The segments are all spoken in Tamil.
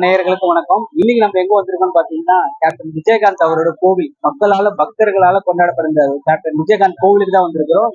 நேயர்களுக்கு வணக்கம். இன்னைக்கு நம்ம எங்க வந்திருக்கோம்னு பாத்தீங்கன்னா, கேப்டன் விஜயகாந்த் அவரோட கோவில், மக்களால பக்தர்களால கொண்டாடப்படுற கேப்டன் விஜயகாந்த் கோவிலுக்கு தான் வந்திருக்கிறோம்.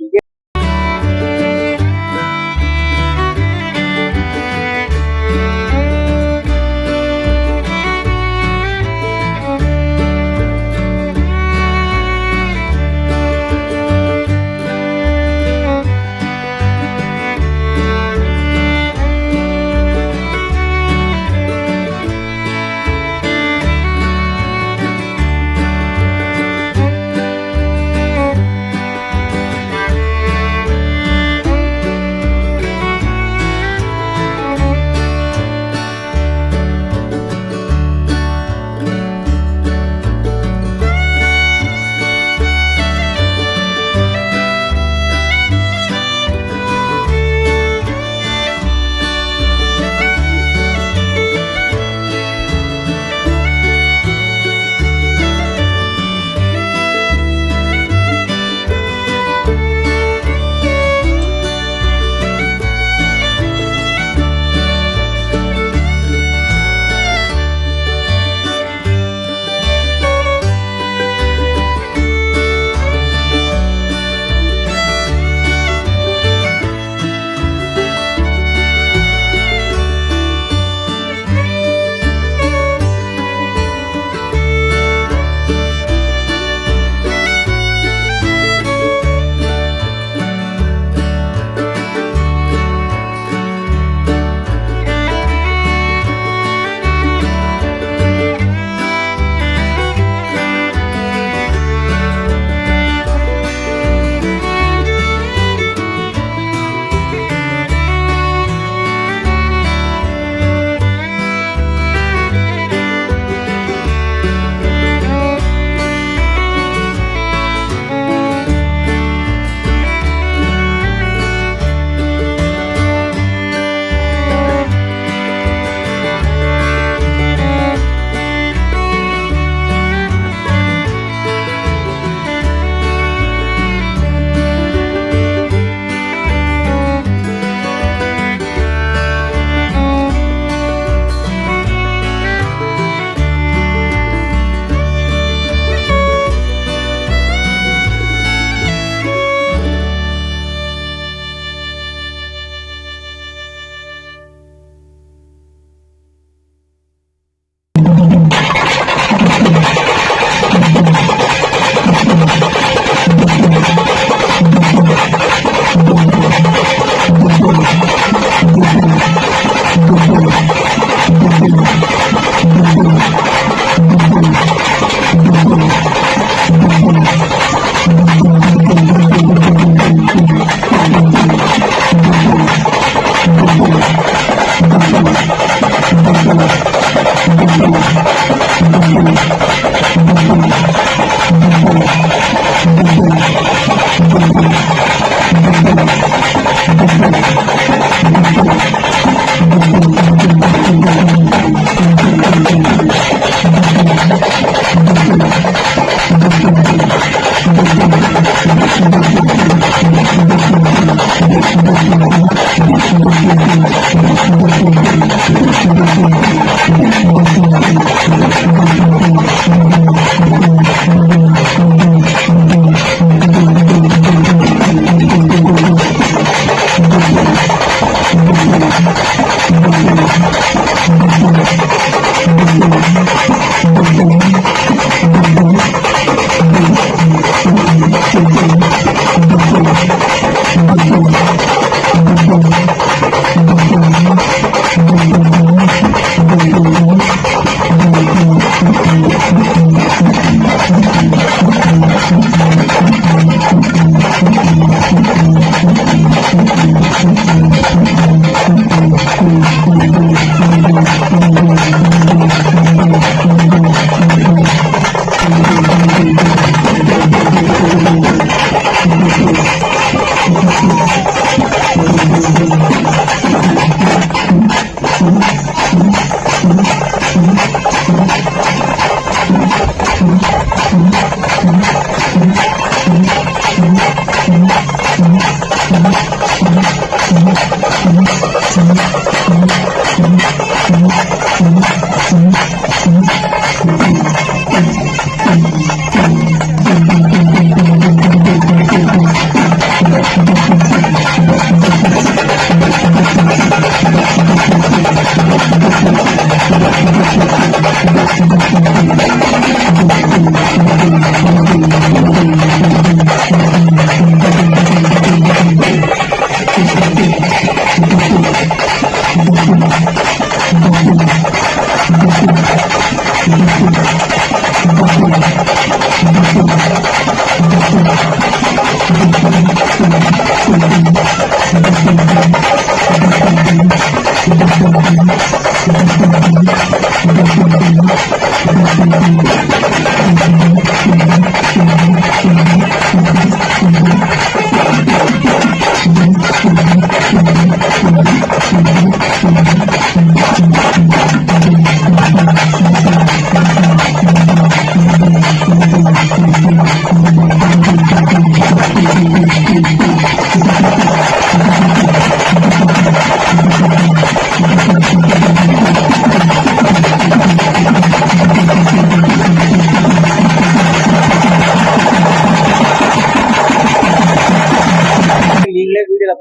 நீங்களே வீடியோல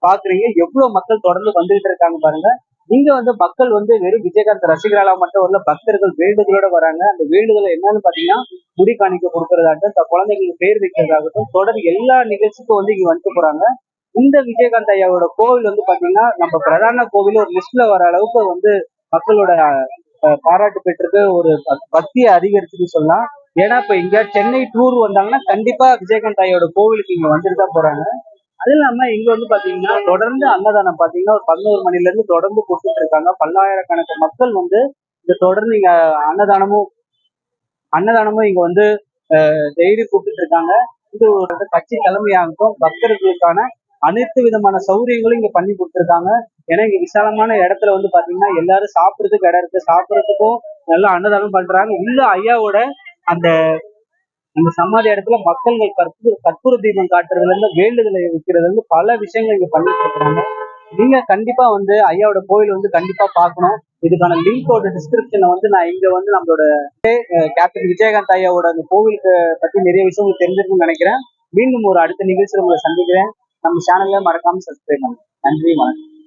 பாக்குறீங்க எவ்வளவு மக்கள் தொடர்ந்து வந்துகிட்டு இருக்காங்க பாருங்க. இங்க மக்கள் வெறும் விஜயகாந்த் ரசிகர்களால மட்டும் வரல, பக்தர்கள் வேண்டுதலோட வராங்க. அந்த வேண்டுதல் என்னன்னு பாத்தீங்கன்னா முடி காணிக்க கொடுக்கறதாகட்டும், குழந்தைங்களுக்கு பேர் வைக்கிறதாகட்டும், தொடர் எல்லா நிகழ்ச்சிக்கும் இங்க வந்துட்டு போறாங்க. இந்த விஜயகாந்த் ஐயாவோட கோவில் பாத்தீங்கன்னா நம்ம பிரதான கோவில் ஒரு லிஸ்ட்ல வர அளவுக்கு மக்களோட பாராட்டு பெற்றிருக்கு, ஒரு பக்தியை அதிகரிச்சுன்னு சொல்லலாம். ஏன்னா இப்ப இங்க சென்னை டூர் வந்தாங்கன்னா கண்டிப்பா விஜயகாந்த் ஐயாவோட கோவிலுக்கு இங்க வந்துட்டு தான் போறாங்க. அது இல்லாம இங்க பாத்தீங்கன்னா தொடர்ந்து அன்னதானம் பாத்தீங்கன்னா ஒரு 11 மணில இருந்து தொடர்ந்து கொடுத்துட்டு இருக்காங்க. பல்லாயிரக்கணக்கு மக்கள் இந்த தொடர்ந்து இங்க அன்னதானமும் இங்க டெய்லி கூப்பிட்டு இருக்காங்க. இது ஒரு கட்சி தலைமையாகட்டும் பக்தர்களுக்கான அனைத்து விதமான சௌகரியங்களும் இங்க பண்ணி கொடுத்துருக்காங்க. ஏன்னா இங்க விசாலமான இடத்துல பாத்தீங்கன்னா எல்லாரும் சாப்பிடுறதுக்கு இடம் இருக்கு, சாப்பிடுறதுக்கும் நல்லா அன்னதானம் பண்றாங்க. உள்ள ஐயாவோட அந்த சமாதி இடத்துல மக்கள் கற்பூர தீபம் காட்டுறதுல இருந்து வேண்டுதலை வைக்கிறதுல இருந்து பல விஷயங்கள் இங்க பண்ணிட்டு இருக்கிறாங்க. நீங்க கண்டிப்பா ஐயாவோட கோயில் கண்டிப்பா பார்க்கணும். இதுக்கான லிங்கோட டிஸ்கிரிப்ஷனை நான் இங்க நம்மளோட கேப்டன் விஜயகாந்த் ஐயாவோட அந்த கோவிலுக்கு பத்தி நிறைய விஷயம் தெரிஞ்சிருக்குன்னு நினைக்கிறேன். மீண்டும் ஒரு அடுத்த நிகழ்ச்சியில் உங்களை சந்திக்கிறேன். நம்ம சேனல்ல மறக்காம சப்ஸ்கிரைப் பண்ணுங்க. நன்றி, வணக்கம்.